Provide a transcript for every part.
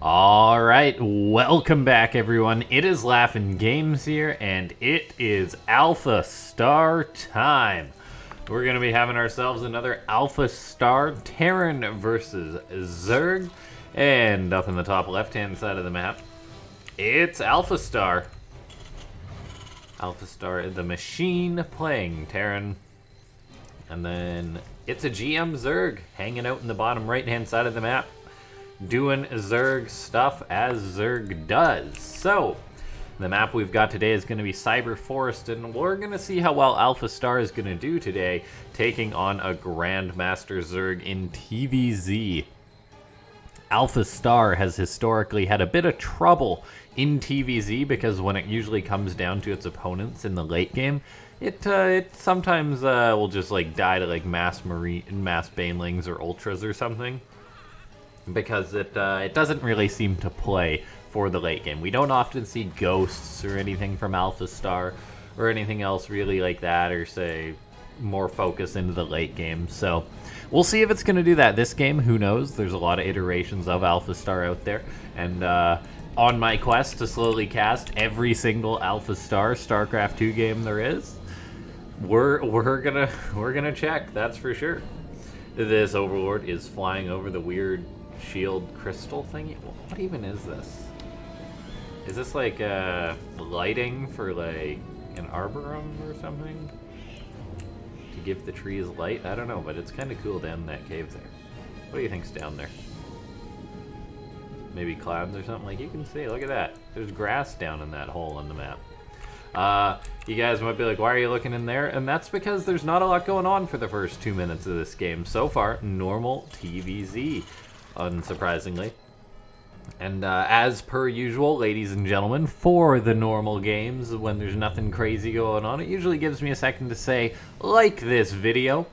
Alright, welcome back everyone. It is LaughNgamez here, and it is Alpha Star time. We're going to be having ourselves another Alpha Star Terran versus Zerg. And up in the top left-hand side of the map, it's Alpha Star. Alpha Star, the machine playing Terran. And then it's a GM Zerg hanging out in the bottom right-hand side of the map, doing Zerg stuff as Zerg does. So, the map we've got today is going to be Cyber Forest, and we're going to see how well Alpha Star is going to do today, taking on a Grandmaster Zerg in TVZ. Alpha Star has historically had a bit of trouble in TVZ because when it usually comes down to its opponents in the late game, it sometimes will just like die to like mass banelings or ultras or something, because it doesn't really seem to play for the late game. We don't often see ghosts or anything from Alpha Star or anything else really like that, or say more focus into the late game. So we'll see if it's going to do that this game. Who knows? There's a lot of iterations of Alpha Star out there, and on my quest to slowly cast every single Alpha Star Starcraft 2 game there is, we're gonna check, that's for sure. This Overlord is flying over the weird shield crystal thingy. What even is this? Is this like lighting for like an arboretum or something? To give the trees light? I don't know, but it's kind of cool down in that cave there. What do you think's down there? Maybe clouds or something? Like, you can see, look at that. There's grass down in that hole in the map. You guys might be like, why are you looking in there? And that's because there's not a lot going on for the first 2 minutes of this game. So far, normal TVZ, unsurprisingly. And as per usual, ladies and gentlemen, for the normal games, when there's nothing crazy going on, it usually gives me a second to say, like this video.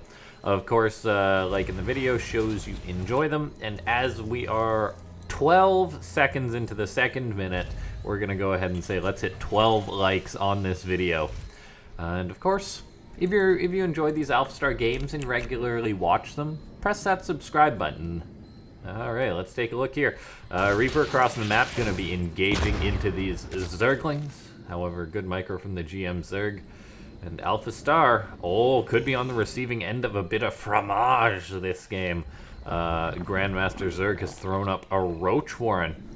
Of course, liking the video shows you enjoy them, and as we are 12 seconds into the second minute, we're going to go ahead and say, let's hit 12 likes on this video. And of course, if you enjoyed these Alpha Star games and regularly watch them, press that subscribe button. Alright, let's take a look here. Reaper across the map going to be engaging into these Zerglings. However, good micro from the GM Zerg. And Alpha Star, could be on the receiving end of a bit of fromage this game. Grandmaster Zerg has thrown up a Roach Warren.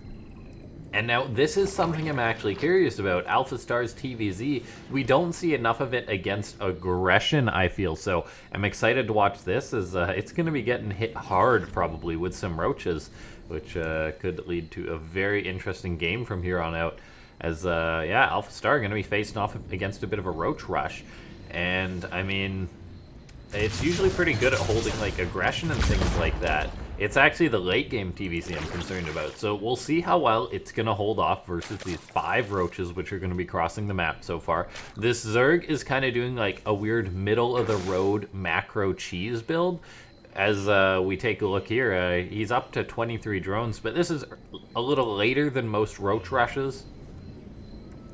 And now, this is something I'm actually curious about. Alpha Star's TVZ, we don't see enough of it against aggression, I feel. So I'm excited to watch this, as it's going to be getting hit hard, probably, with some roaches, which could lead to a very interesting game from here on out. As, yeah, Alpha Star going to be facing off against a bit of a roach rush. And, I mean, it's usually pretty good at holding, like, aggression and things like that. It's actually the late game TVZ I'm concerned about. So we'll see how well it's going to hold off versus these 5 roaches, which are going to be crossing the map so far. This Zerg is kind of doing like a weird middle-of-the-road macro cheese build. As we take a look here, he's up to 23 drones, but this is a little later than most roach rushes.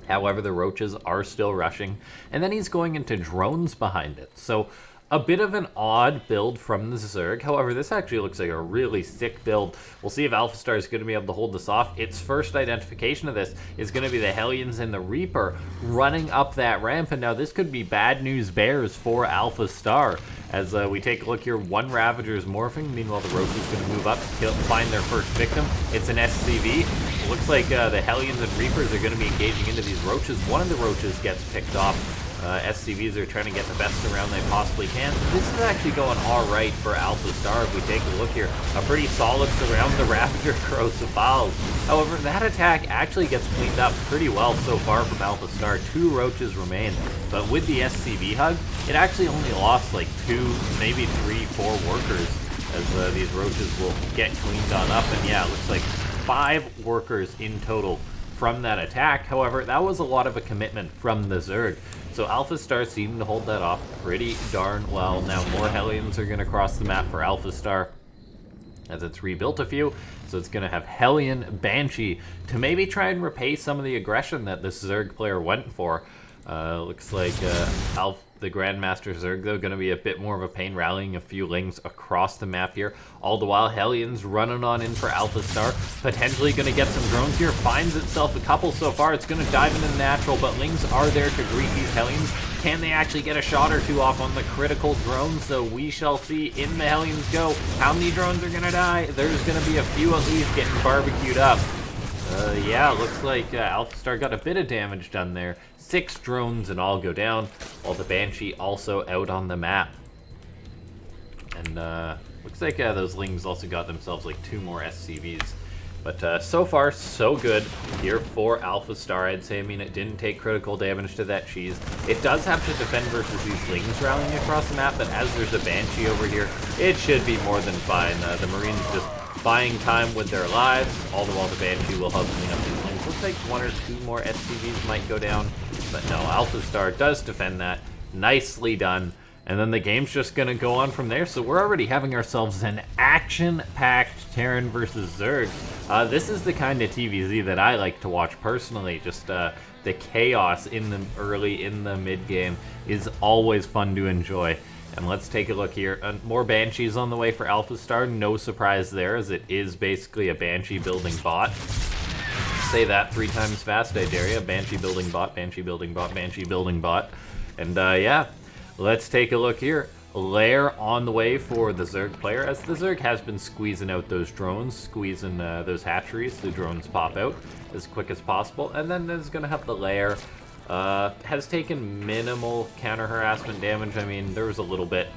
However, the roaches are still rushing. And then he's going into drones behind it. So a bit of an odd build from the Zerg. However, this actually looks like a really sick build. We'll see if Alpha Star is going to be able to hold this off. Its first identification of this is going to be the Hellions and the Reaper running up that ramp. And now this could be bad news bears for Alpha Star. As we take a look here, one Ravager is morphing. Meanwhile, the Roach is going to move up to find their first victim. It's an SCV. It looks like the Hellions and Reapers are going to be engaging into these roaches. One of the roaches gets picked off. SCVs are trying to get the best around they possibly can. This is actually going alright for Alpha Star. If we take a look here, a pretty solid surround the Ravager corrosive fouls. However, that attack actually gets cleaned up pretty well so far from Alpha Star. 2 roaches remain, but with the SCV hug, it actually only lost like 2, maybe 3, 4 workers, as these roaches will get cleaned on up. And yeah, it looks like 5 workers in total from that attack. However, that was a lot of a commitment from the Zerg. So Alpha Star seemed to hold that off pretty darn well. Now more Hellions are going to cross the map for Alpha Star, as it's rebuilt a few. So it's going to have Hellion, Banshee to maybe try and repay some of the aggression that this Zerg player went for. Looks like the Grandmaster Zerg, though, going to be a bit more of a pain, rallying a few Lings across the map here. All the while, Hellions running on in for AlphaStar. Potentially going to get some drones here. Finds itself a couple so far. It's going to dive into the natural, but Lings are there to greet these Hellions. Can they actually get a shot or two off on the critical drones? So we shall see. In the Hellions go. How many drones are going to die? There's going to be a few at least getting barbecued up. Yeah, looks like AlphaStar got a bit of damage done there. 6 drones and all go down, while the Banshee also out on the map. And looks like those Lings also got themselves like 2 more SCVs. But so far, so good here for AlphaStar, I'd say. I mean, it didn't take critical damage to that cheese. It does have to defend versus these Lings rallying across the map, but as there's a Banshee over here, it should be more than fine. The Marines just buying time with their lives, all the while the Banshee will help clean up these Lings. Looks like 1 or 2 more SCVs might go down, but no, AlphaStar does defend that. Nicely done. And then the game's just going to go on from there. So we're already having ourselves an action-packed Terran versus Zerg. This is the kind of TVZ that I like to watch personally. Just the chaos in the early, in the mid-game is always fun to enjoy. And let's take a look here. More Banshees on the way for AlphaStar. No surprise there, as it is basically a Banshee building bot. Say that 3 times fast, I dare you. Banshee building bot, Banshee building bot, Banshee building bot. And yeah, let's take a look here. Lair on the way for the Zerg player, as the Zerg has been squeezing out those drones, squeezing those hatcheries. The drones pop out as quick as possible. And then there's going to have the Lair. Has taken minimal counter-harassment damage. I mean, there was a little bit,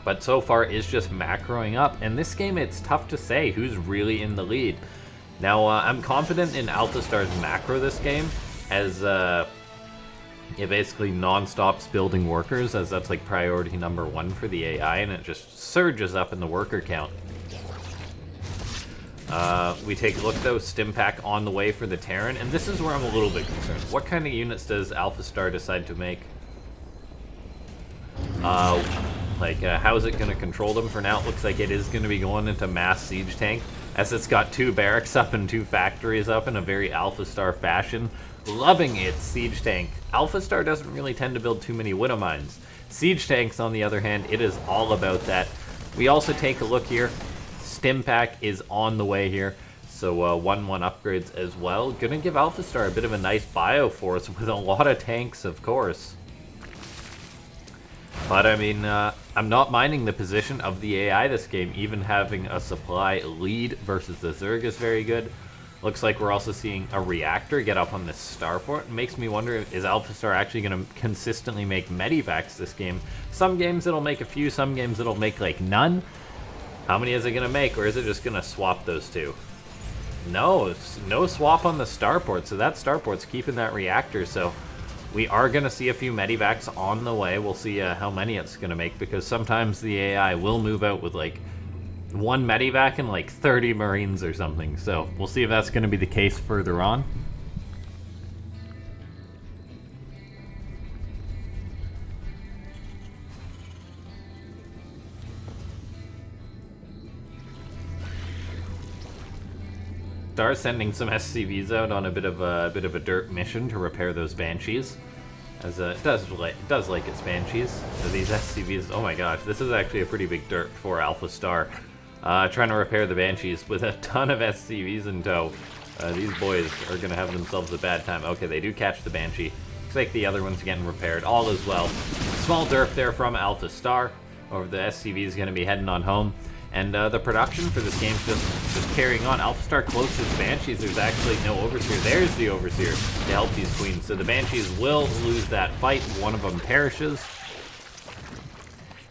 but so far is just macroing up. And this game, it's tough to say who's really in the lead. Now, I'm confident in AlphaStar's macro this game, as it basically non-stops building workers, as that's like priority number 1 for the AI, and it just surges up in the worker count. We take a look though, Stimpack on the way for the Terran, and this is where I'm a little bit concerned. What kind of units does AlphaStar decide to make? How is it going to control them? For now, it looks like it is going to be going into mass siege tank, as it's got 2 barracks up and 2 factories up in a very AlphaStar fashion. Loving its siege tank. AlphaStar doesn't really tend to build too many Widow Mines. Siege tanks, on the other hand, it is all about that. We also take a look here. Stimpack is on the way here, so 1-1 upgrades as well. Gonna give AlphaStar a bit of a nice bioforce with a lot of tanks, of course. But I mean, I'm not minding the position of the AI this game. Even having a supply lead versus the Zerg is very good. Looks like we're also seeing a reactor get up on this starport. It makes me wonder, is AlphaStar actually going to consistently make medivacs this game? Some games it'll make a few, some games it'll make like none. How many is it going to make, or is it just going to swap those 2? No, no swap on the starport, so that starport's keeping that reactor, so we are going to see a few medivacs on the way. We'll see how many it's going to make, because sometimes the AI will move out with like 1 medivac and like 30 Marines or something, so we'll see if that's going to be the case further on. Star sending some SCVs out on a bit of a dirt mission to repair those Banshees, as it does like its Banshees. So these SCVs, oh my gosh, this is actually a pretty big dirt for AlphaStar. Trying to repair the Banshees with a ton of SCVs in tow. These boys are going to have themselves a bad time. Okay, they do catch the Banshee. Looks like the other one's getting repaired. All is well. Small derp there from AlphaStar. Over the SCV is going to be heading on home. And the production for this game's just carrying on. AlphaStar cloaks its Banshees. There's actually no Overseer. There's the Overseer to help these Queens. So the Banshees will lose that fight. One of them perishes.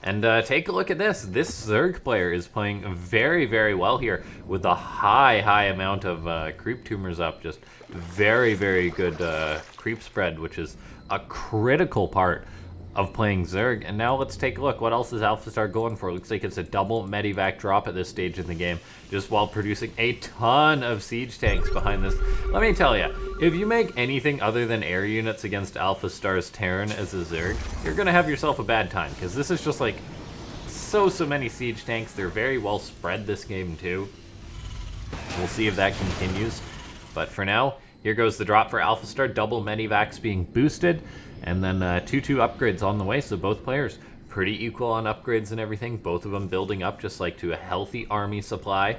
And take a look at this. This Zerg player is playing very, very well here with a high amount of creep tumors up. Just very, very good creep spread, which is a critical part of playing Zerg. And now let's take a look. What else is AlphaStar going for? Looks like it's a double medivac drop at this stage in the game, just while producing a ton of siege tanks behind this. Let me tell you, if you make anything other than air units against AlphaStar's Terran as a Zerg, you're going to have yourself a bad time, because this is just like so many siege tanks. They're very well spread this game too. We'll see if that continues. But for now, Here goes the drop for AlphaStar, double Medivacs being boosted, and then 2-2 upgrades on the way, so both players pretty equal on upgrades and everything, both of them building up just like to a healthy army supply.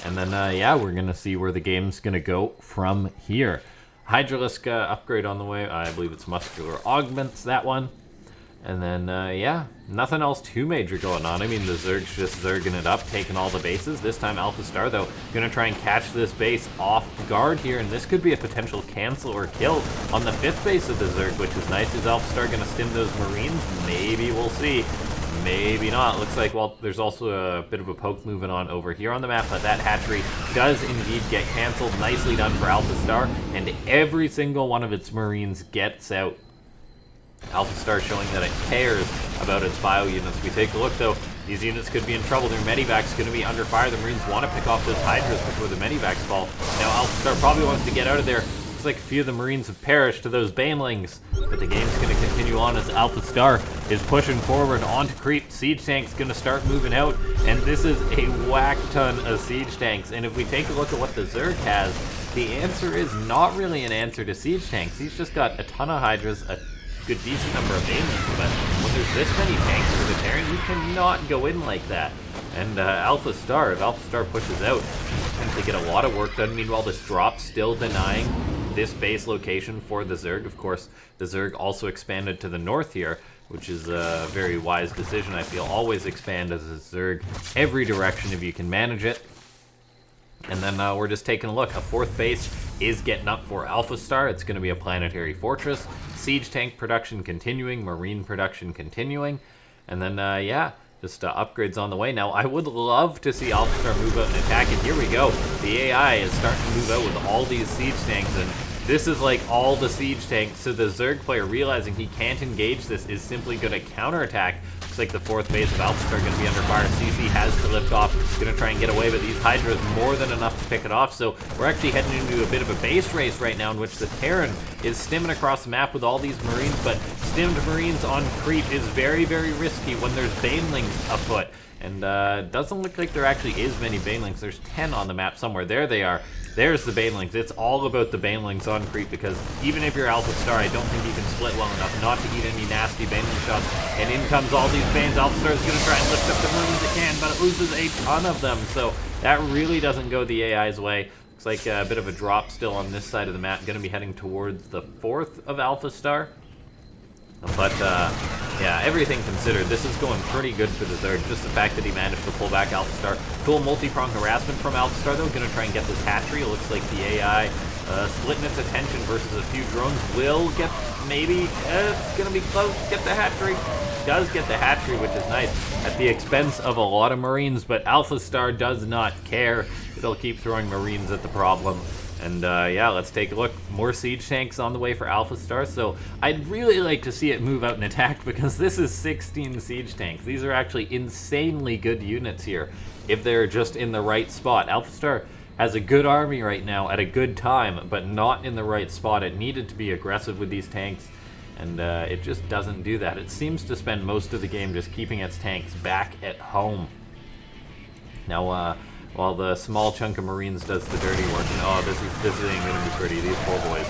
And then, yeah, we're going to see where the game's going to go from here. Hydralisk upgrade on the way. I believe it's Muscular Augments, that one. And then, yeah, nothing else too major going on. I mean, the Zerg's just Zerging it up, taking all the bases. This time, AlphaStar, though, going to try and catch this base off guard here. And this could be a potential cancel or kill on the 5th base of the Zerg, which is nice. Is AlphaStar going to stim those Marines? Maybe, we'll see. Maybe not. Looks like, well, there's also a bit of a poke moving on over here on the map, but that hatchery does indeed get canceled. Nicely done for AlphaStar, and every single one of its Marines gets out. AlphaStar showing that it cares about its bio units. We take a look, though. These units could be in trouble. Their Medivac's going to be under fire. The Marines want to pick off those Hydras before the Medivacs fall. Now AlphaStar probably wants to get out of there. Looks like a few of the Marines have perished to those Banelings, but the game's going to continue on as AlphaStar is pushing forward onto creep. Siege tanks going to start moving out, and this is a whack ton of siege tanks. And if we take a look at what the Zerg has, the answer is not really an answer to siege tanks. He's just got a ton of Hydras, a good decent number of Banelings, but when there's this many tanks for the Terran, you cannot go in like that. And AlphaStar, if AlphaStar pushes out, tends to get a lot of work done. Meanwhile, this drop still denying this base location for the Zerg. Of course, the Zerg also expanded to the north here, which is a very wise decision, I feel. Always expand as a Zerg every direction if you can manage it. And then we're just taking a look. A 4th base is getting up for AlphaStar. It's going to be a planetary fortress. Siege tank production continuing, Marine production continuing. And then, yeah, just upgrades on the way. Now, I would love to see AlphaStar move out and attack, and here we go. The AI is starting to move out with all these siege tanks, and this is like all the siege tanks, so the Zerg player realizing he can't engage this is simply going to counterattack. Looks like the 4th base of AlphaStar going to be under fire. CC has to lift off, going to try and get away, but these Hydras more than enough to pick it off, so we're actually heading into a bit of a base race right now in which the Terran is stimming across the map with all these Marines, but stimmed Marines on creep is very, very risky when there's Banelings afoot. And doesn't look like there actually is many Banelings. There's 10 on the map somewhere. There they are. There's the Banelings. It's all about the Banelings on creep, because even if you're AlphaStar, I don't think you can split well enough not to eat any nasty Baneling shots. And in comes all these Banes. AlphaStar is going to try and lift up the Marines it can, but it loses a ton of them. So that really doesn't go the AI's way. Looks like a bit of a drop still on this side of the map. Going to be heading towards the 4th of AlphaStar. But, yeah, everything considered, this is going pretty good for the Zerg. Just the fact that he managed to pull back AlphaStar. Cool multi-pronged harassment from AlphaStar, though. Going to try and get this hatchery. It looks like the AI splitting its attention versus a few drones. Will get, maybe, it's going to be close. Get the hatchery. Does get the hatchery, which is nice, at the expense of a lot of Marines. But AlphaStar does not care. It'll keep throwing Marines at the problem. And yeah, let's take a look. More siege tanks on the way for AlphaStar. So I'd really like to see it move out and attack, because this is 16 siege tanks. These are actually insanely good units here if they're just in the right spot. AlphaStar has a good army right now at a good time, but not in the right spot. It needed to be aggressive with these tanks, and it just doesn't do that. It seems to spend most of the game just keeping its tanks back at home. Now, while the small chunk of Marines does the dirty work. And, oh, this ain't gonna be pretty. These poor boys.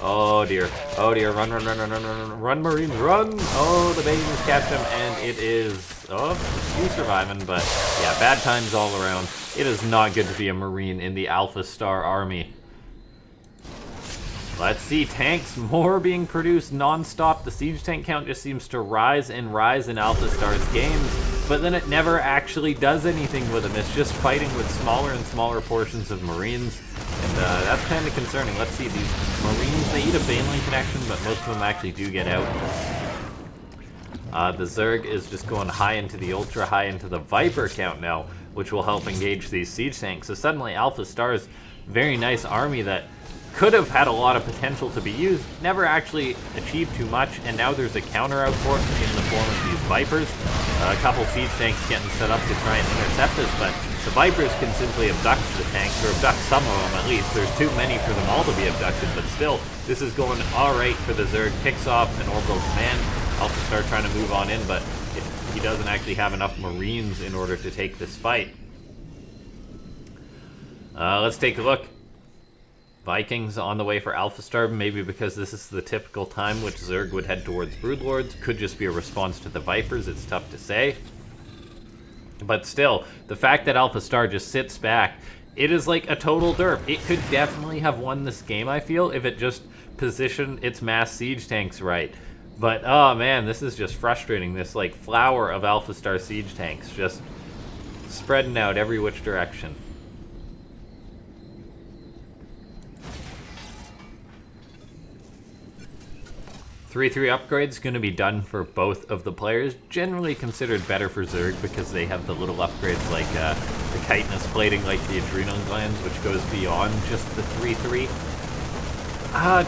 Oh dear. Oh dear. Run, run, run, run, run, run, run, run, Marines, run! Oh, the Banes catch him, and it is, oh, he's surviving, but yeah, bad times all around. It is not good to be a Marine in the AlphaStar army. Let's see, tanks more being produced non-stop. The siege tank count just seems to rise and rise in AlphaStar's games, but then it never actually does anything with them. It's just fighting with smaller and smaller portions of Marines, and that's kind of concerning. Let's see, these Marines, they eat a Baneling connection, but most of them actually do get out. The Zerg is just going high into the Ultra, high into the Viper count now, which will help engage these siege tanks. So suddenly AlphaStar's very nice army that could have had a lot of potential to be used, never actually achieved too much, and now there's a counter out for it in the form of these Vipers. A couple siege tanks getting set up to try and intercept this, but the Vipers can simply abduct the tanks, or abduct some of them at least. There's too many for them all to be abducted, but still, this is going alright for the Zerg. Picks off an orbital command. AlphaStar trying to move on in, but he doesn't actually have enough Marines in order to take this fight. Let's take a look. Vikings on the way for AlphaStar, maybe because this is the typical time which Zerg would head towards Broodlords. Could just be a response to the Vipers, it's tough to say. But still, the fact that AlphaStar just sits back, it is like a total derp. It could definitely have won this game, I feel, if it just positioned its mass siege tanks right. But, oh man, this is just frustrating. This, like, flower of AlphaStar siege tanks just spreading out every which direction. 3-3 upgrades going to be done for both of the players. Generally considered better for Zerg because they have the little upgrades like the chitinous plating, like the adrenal glands, which goes beyond just the 3-3.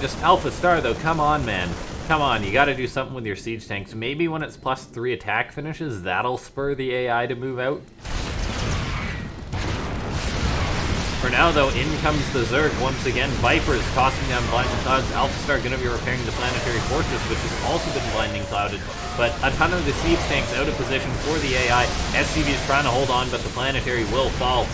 Just AlphaStar though, come on, man. Come on, you gotta do something with your siege tanks. Maybe when it's +3 attack finishes, that'll spur the AI to move out. For now, though, in comes the Zerg once again. Vipers tossing down Blinding Clouds. AlphaStar gonna be repairing the Planetary Fortress, which has also been Blinding Clouded. But a ton of the siege tanks out of position for the AI. SCV's trying to hold on, but the Planetary will fall.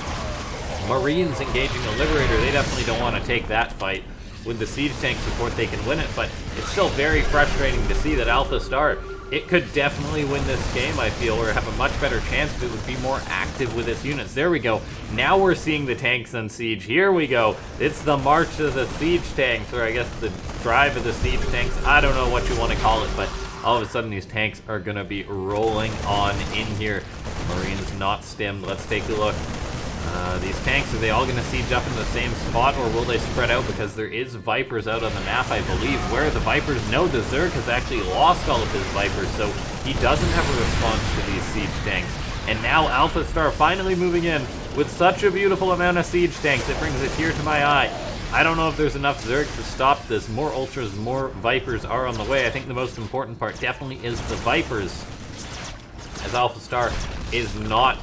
Marines engaging the Liberator. They definitely don't want to take that fight. With the siege tank support, they can win it, but it's still very frustrating to see that AlphaStar, it could definitely win this game, I feel, or have a much better chance if it would be more active with its units. There we go. Now we're seeing the tanks on siege. Here we go. It's the march of the siege tanks, or I guess the drive of the siege tanks. I don't know what you want to call it, but all of a sudden these tanks are going to be rolling on in here. Marines not stemmed. Let's take a look. These tanks, are they all going to siege up in the same spot, or will they spread out? Because there is Vipers out on the map, I believe. Where are the Vipers? No, the Zerg has actually lost all of his Vipers, so he doesn't have a response to these siege tanks. And now AlphaStar finally moving in with such a beautiful amount of siege tanks. It brings a tear to my eye. I don't know if there's enough Zerg to stop this. More Ultras, more Vipers are on the way. I think the most important part definitely is the Vipers, as AlphaStar is not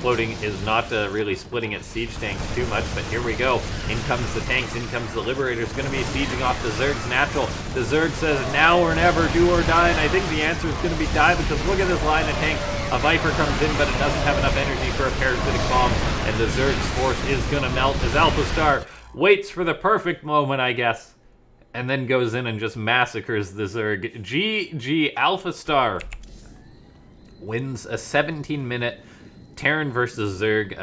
really splitting its siege tanks too much, but here we go. In comes the tanks, in comes the Liberators, going to be sieging off the Zerg's natural. The Zerg says now or never, do or die, and I think the answer is going to be die, because look at this line of tanks. A Viper comes in, but it doesn't have enough energy for a parasitic bomb, and the Zerg's force is going to melt as AlphaStar waits for the perfect moment, I guess, and then goes in and just massacres the Zerg. GG, AlphaStar wins a 17-minute Terran versus Zerg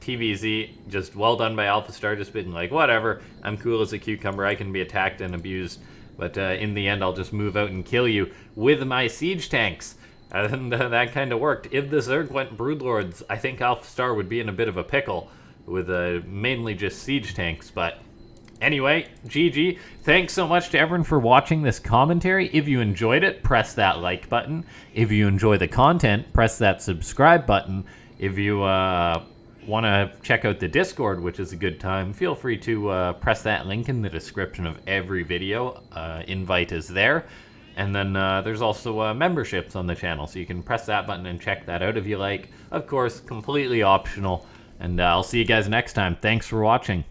TVZ. Just well done by AlphaStar, just being like, whatever, I'm cool as a cucumber, I can be attacked and abused, but in the end I'll just move out and kill you with my siege tanks. And that kind of worked. If the Zerg went Broodlords, I think AlphaStar would be in a bit of a pickle with mainly just siege tanks, but anyway, GG. Thanks so much to everyone for watching this commentary. If you enjoyed it, press that like button. If you enjoy the content, press that subscribe button. If you want to check out the Discord, which is a good time, feel free to press that link in the description of every video. Invite is there. And then there's also memberships on the channel, so you can press that button and check that out if you like. Of course, completely optional. And I'll see you guys next time. Thanks for watching.